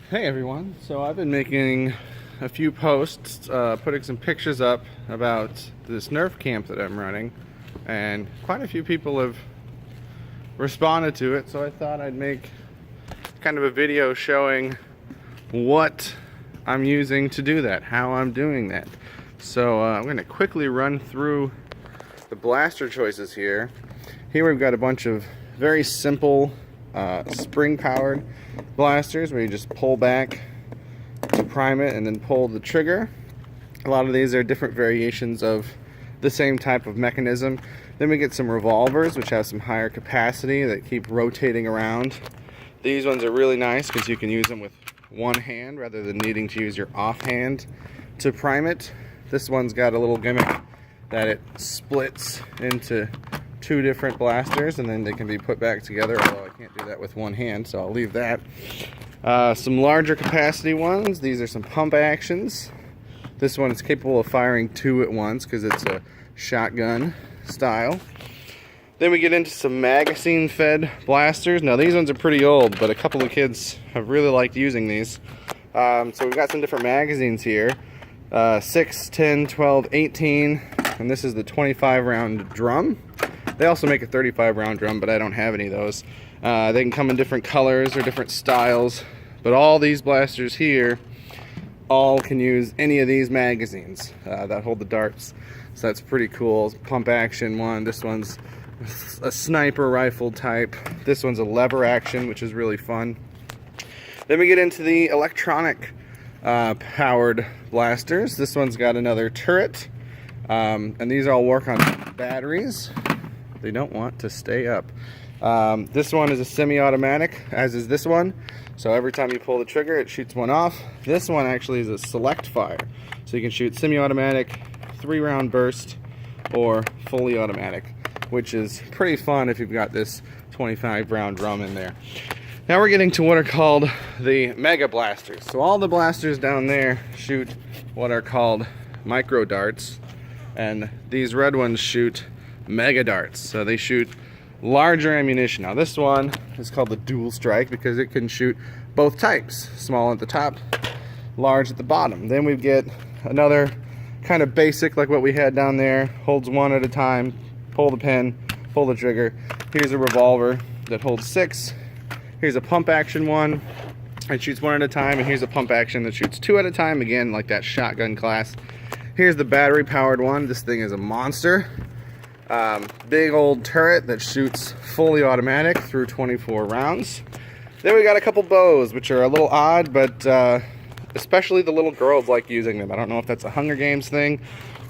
Hey everyone, so I've been making a few posts, putting some pictures up about this Nerf camp that I'm running, and quite a few people have responded to it, so I thought I'd make kind of a video showing what I'm using to do that, how I'm doing that. So I'm going to quickly run through the blaster choices here. Here we've got a bunch of very simple spring-powered blasters where you just pull back to prime it and then pull the trigger. A lot of these are different variations of the same type of mechanism. Then we get some revolvers which have some higher capacity that keep rotating around. These ones are really nice because you can use them with one hand rather than needing to use your offhand to prime it. This one's got a little gimmick that it splits into two different blasters and then they can be put back together, although I can't do that with one hand, so I'll leave that. Some larger capacity ones. These are some pump actions. This one is capable of firing two at once because it's a shotgun style. Then we get into some magazine fed blasters. Now these ones are pretty old, but a couple of kids have really liked using these. So we've got some different magazines here. 6, 10, 12, 18, and this is the 25 round drum. They also make a 35 round drum, but I don't have any of those. They can come in different colors or different styles, but all these blasters here all can use any of these magazines that hold the darts. So that's pretty cool. Pump action one. This one's a sniper rifle type. This one's a lever action, which is really fun. Then we get into the electronic powered blasters. This one's got another turret, and these all work on batteries. They don't want to stay up. This one is a semi-automatic, as is this one. So every time you pull the trigger, it shoots one off. This one actually is a select fire. So you can shoot semi-automatic, 3-round burst, or fully automatic, which is pretty fun if you've got this 25 round drum in there. Now we're getting to what are called the mega blasters. So all the blasters down there shoot what are called micro darts, and these red ones shoot mega darts. So they shoot larger ammunition. Now this one is called the dual strike because it can shoot both types, small at the top, large at the bottom. Then we get another kind of basic like what we had down there, holds one at a time, pull the pin, pull the trigger. Here's a revolver that holds 6. Here's a pump action one, it shoots one at a time, and here's a pump action that shoots 2 at a time, again like that shotgun class. Here's the battery powered one. This thing is a monster. Big old turret that shoots fully automatic through 24 rounds. Then we got a couple bows, which are a little odd, but especially the little girls like using them. I don't know if that's a Hunger Games thing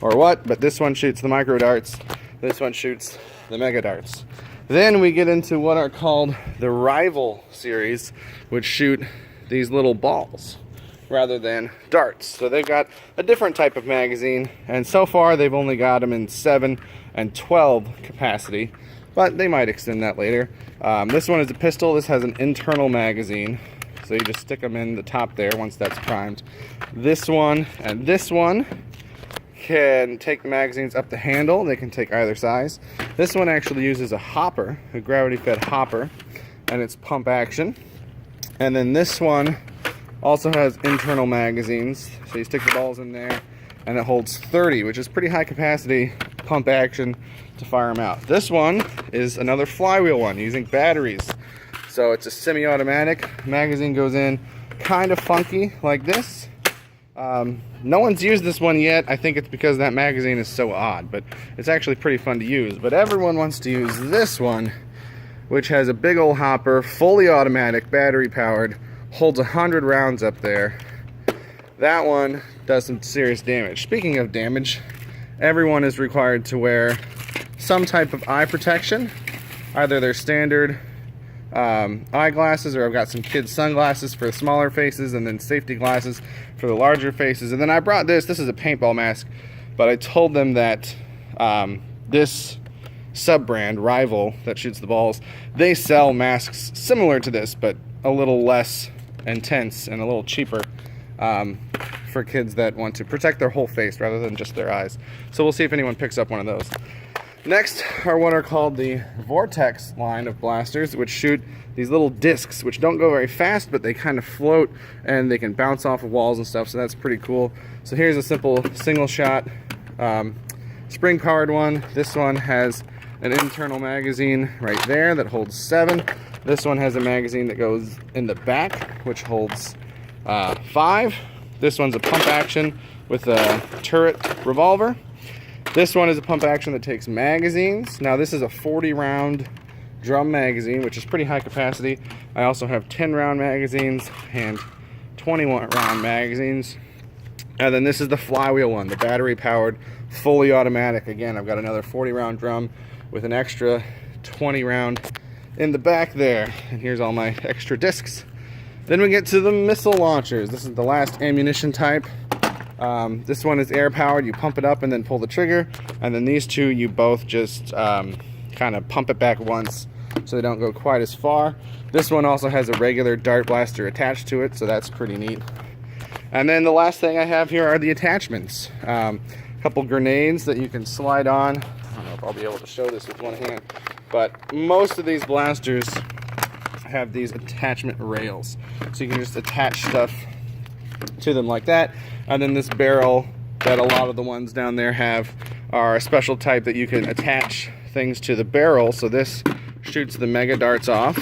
or what, but this one shoots the micro darts. This one shoots the mega darts. Then we get into what are called the Rival series, which shoot these little balls rather than darts. So they've got a different type of magazine, and so far they've only got them in 7 and 12 capacity, but they might extend that later. This one is a pistol. This has an internal magazine, so you just stick them in the top there once that's primed. This one and this one can take the magazines up the handle. They can take either size. This one actually uses a hopper, a gravity-fed hopper, and it's pump action. And then this one also has internal magazines, so you stick the balls in there, and it holds 30, which is pretty high capacity pump action to fire them out. This one is another flywheel one using batteries. So it's a semi-automatic. Magazine goes in kind of funky like this. No one's used this one yet. I think it's because that magazine is so odd, but it's actually pretty fun to use. But everyone wants to use this one, which has a big old hopper, fully automatic, battery powered, holds 100 rounds up there. That one does some serious damage. Speaking of damage, everyone is required to wear some type of eye protection, either their standard eyeglasses, or I've got some kids sunglasses for the smaller faces, and then safety glasses for the larger faces. And then I brought this is a paintball mask, but I told them that this sub-brand, Rival, that shoots the balls, they sell masks similar to this, but a little less intense and a little cheaper, for kids that want to protect their whole face rather than just their eyes. So we'll see if anyone picks up one of those. Next are what are called the Vortex line of blasters, which shoot these little discs, which don't go very fast, but they kind of float and they can bounce off of walls and stuff, so that's pretty cool. So here's a simple single shot spring powered one. This one has an internal magazine right there that holds 7. This one has a magazine that goes in the back, which holds 5. This one's a pump action with a turret revolver. This one is a pump action that takes magazines. Now this is a 40 round drum magazine, which is pretty high capacity. I also have 10 round magazines and 21 round magazines. And then this is the flywheel one, the battery powered, fully automatic. Again, I've got another 40 round drum with an extra 20 round in the back there. And here's all my extra discs. Then we get to the missile launchers. This is the last ammunition type. This one is air powered. You pump it up and then pull the trigger, and then these two you both just kind of pump it back once so they don't go quite as far. This one also has a regular dart blaster attached to it, so that's pretty neat. And then the last thing I have here are the attachments. A couple grenades that you can slide on. I don't know if I'll be able to show this with one hand, but most of these blasters have these attachment rails, so you can just attach stuff to them like that. And then this barrel that a lot of the ones down there have are a special type that you can attach things to the barrel. So this shoots the mega darts off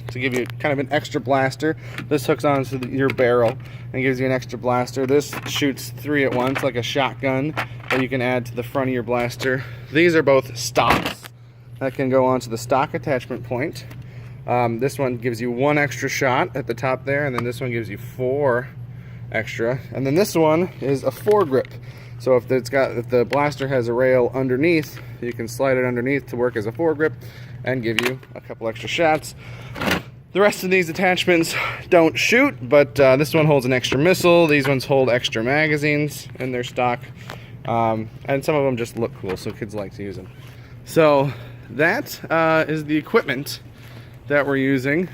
to give you kind of an extra blaster. This hooks onto your barrel and gives you an extra blaster. This shoots 3 at once like a shotgun that you can add to the front of your blaster. These are both stocks that can go onto the stock attachment point. This one gives you 1 extra shot at the top there, and then this one gives you 4 extra, and then this one is a foregrip. So if the blaster has a rail underneath, you can slide it underneath to work as a foregrip and give you a couple extra shots. The rest of these attachments don't shoot, but this one holds an extra missile. These ones hold extra magazines in their stock, and some of them just look cool, so kids like to use them. So that is the equipment that we're using.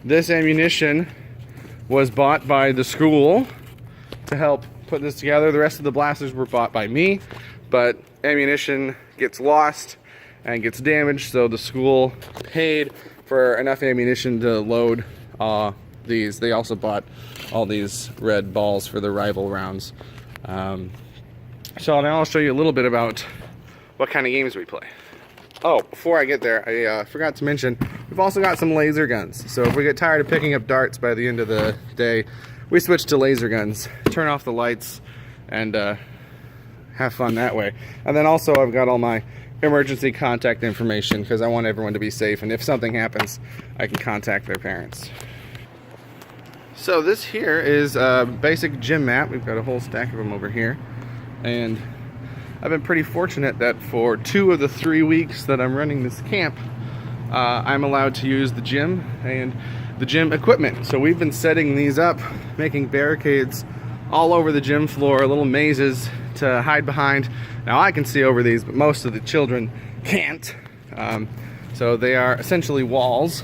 This ammunition was bought by the school to help put this together. The rest of the blasters were bought by me, but ammunition gets lost and gets damaged, so the school paid for enough ammunition to load these. They also bought all these red balls for the rival rounds. So now I'll show you a little bit about what kind of games we play. Oh, before I get there, I forgot to mention, we've also got some laser guns. So if we get tired of picking up darts by the end of the day, we switch to laser guns, turn off the lights, and have fun that way. And then also I've got all my emergency contact information because I want everyone to be safe, and if something happens, I can contact their parents. So this here is a basic gym mat. We've got a whole stack of them over here, and I've been pretty fortunate that for 2 of the 3 weeks that I'm running this camp, I'm allowed to use the gym and the gym equipment. So we've been setting these up, making barricades all over the gym floor, little mazes to hide behind. Now I can see over these, but most of the children can't. So they are essentially walls.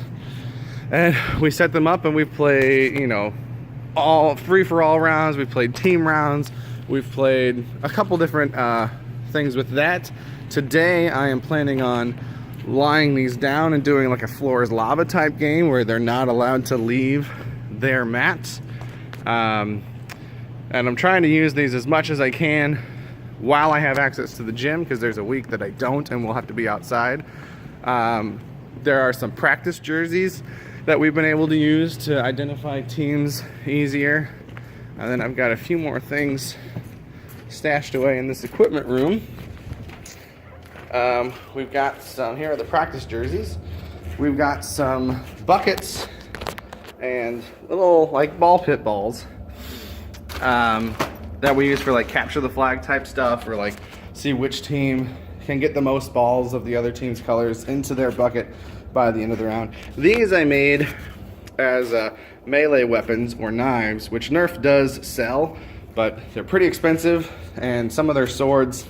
And we set them up and we play, you know, all free-for-all rounds. We've played team rounds. We've played a couple different things with that. Today I am planning on lying these down and doing like a floor is lava type game where they're not allowed to leave their mats. And I'm trying to use these as much as I can while I have access to the gym, because there's a week that I don't and we'll have to be outside. There are some practice jerseys that we've been able to use to identify teams easier. And then I've got a few more things stashed away in this equipment room. We've got some, here are the practice jerseys. We've got some buckets and little like ball pit balls that we use for like capture the flag type stuff, or like see which team can get the most balls of the other team's colors into their bucket by the end of the round. These I made as melee weapons or knives, which Nerf does sell, but they're pretty expensive, and some of their swords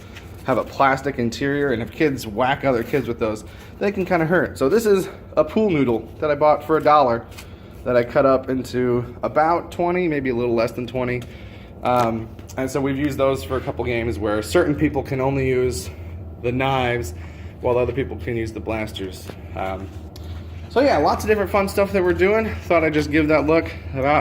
have a plastic interior, and if kids whack other kids with those, they can kind of hurt. So this is a pool noodle that I bought for $1 that I cut up into about 20, maybe a little less than 20. And so we've used those for a couple games where certain people can only use the knives, while other people can use the blasters. So yeah, lots of different fun stuff that we're doing. Thought I'd just give that look about